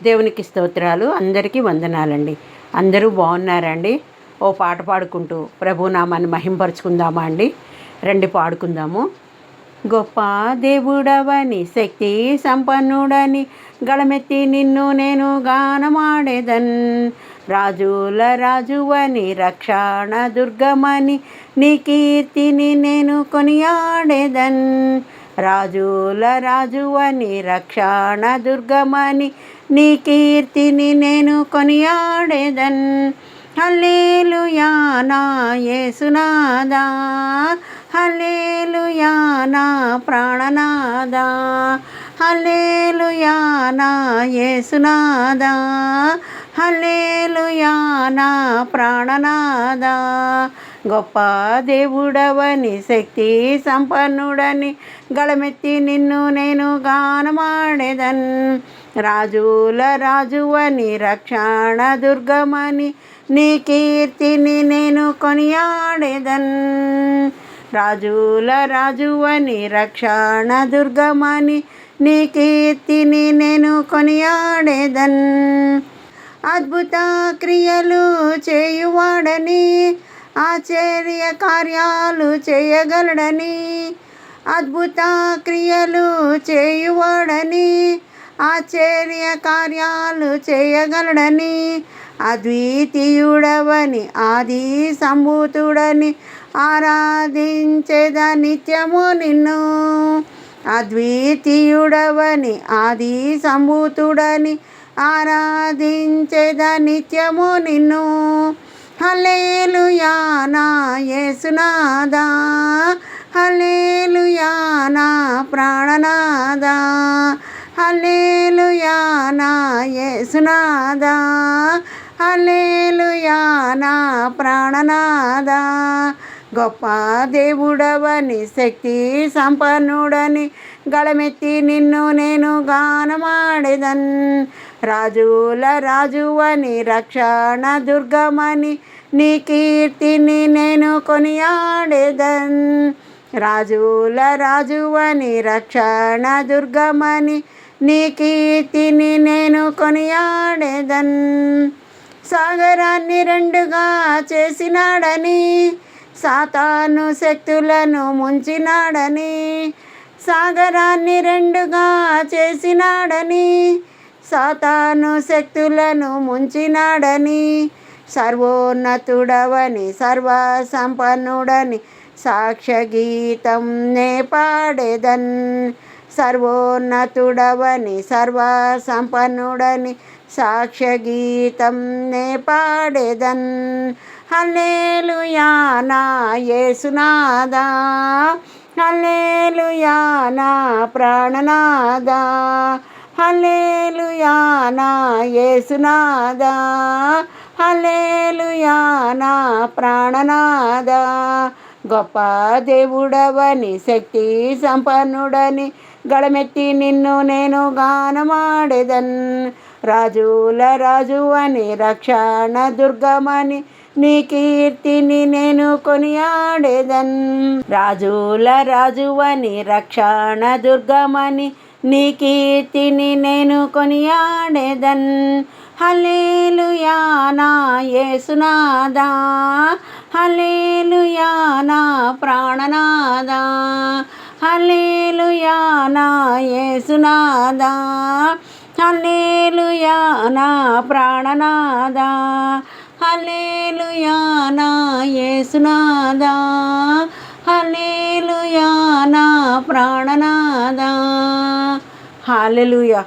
దేవునికి స్తోత్రాలు. అందరికీ వందనాలండి. అందరూ బాగున్నారండి? ఓ పాట పాడుకుంటూ ప్రభునామాన్ని మహింపరుచుకుందామా అండి? రండి పాడుకుందాము. గొప్ప దేవుడవని, శక్తి సంపన్నుడని, గళమెత్తి నిన్ను నేను గానమాడేదన్. రాజుల రాజువని, రక్షణ దుర్గమని, నీ కీర్తిని నేను కొనియాడేదన్. రాజుల రాజువని, రక్షణ దుర్గమని, నీ కీర్తిని నేను కొనియాడేదన్. హల్లెలూయా నా యేసునాదా, హల్లెలూయా నా ప్రాణనాదా, హల్లెలూయా నా యేసునాదా, హల్లెలూయా నా ప్రాణనాదా. గొప్ప దేవుడవని, శక్తి సంపన్నుడని, గళమెత్తి నిన్ను నేను గానమాడేదన్. రాజుల రాజువని, రక్షణ దుర్గమని, నీ కీర్తిని నేను కొనియాడేదన్. రాజుల రాజువని, రక్షణ దుర్గమని, నీ కీర్తిని నేను కొనియాడేదన్. అద్భుత క్రియలు చేయువాడని, ఆశ్చర్య కార్యాలు చేయగలడని, అద్భుత క్రియలు చేయువాడని, ఆశ్చర్య కార్యాలు చేయగలడని, అద్వితీయుడవని, ఆది సంభూతుడని, ఆరాధించేద నిత్యము నిన్ను. అద్వితీయుడవని, ఆది సంభూతుడని, ఆరాధించేద నిత్యము నిన్ను. హల్లెలూయా నా యేసునాదా, హల్లెలూయా నా ప్రాణనాదా, హల్లెలూయా నా యేసునాదా, హల్లెలూయా నా ప్రాణనాదా. గొప్ప దేవుడవని, శక్తి సంపన్నుడని, గళమెత్తి నిన్ను నేను గానమాడేదన్. రాజుల రాజువని, రక్షణ దుర్గమని, నీ కీర్తిని నేను కొనియాడేదన్. రాజుల రాజువని, రక్షణ దుర్గమని, నీ కీర్తిని నేను కొనియాడేదన్. సాగరాన్ని రెండుగా చేసినాడని, సాతాను శక్తులను ముంచినాడని, సాగరాన్ని రెండుగా చేసినాడని, సాతాను శక్తులను ముంచినాడని, సర్వోన్నతుడవని, సర్వసంపన్నుడని, సాక్ష్య గీతం నే పాడేదన్. సర్వోన్నతుడవని, సర్వసంపన్నుడని, సాక్ష్య గీతం నే పాడేదన్. హల్లెలూయా నా యేసునాదా, హల్లెలూయా నా ప్రాణనాదా, హల్లెలూయా నా యేసునాదా, హల్లెలూయా నా ప్రాణనాదా. గొప్ప దేవుడవని, శక్తి సంపన్నుడని, గళమెత్తి నిన్ను నేను గానమాడేదన్. రాజుల రాజువని, రక్షణ దుర్గమని, నీ కీర్తిని నేను కొనియాడేదన్. రాజుల రాజువని, రక్షణ దుర్గమని, నీ కీర్తిని నేను కొనియాడేదన్. హల్లెలూయా నా యేసునాదా, హల్లెలూయా నా ప్రాణనాదా, హల్లెలూయా నా యేసునాదా, హల్లెలూయా నా ప్రాణనాదా, హల్లెలూయా నా యేసునాదా, హల్లెలూయా నా ప్రాణనాదా. హల్లెలూయా.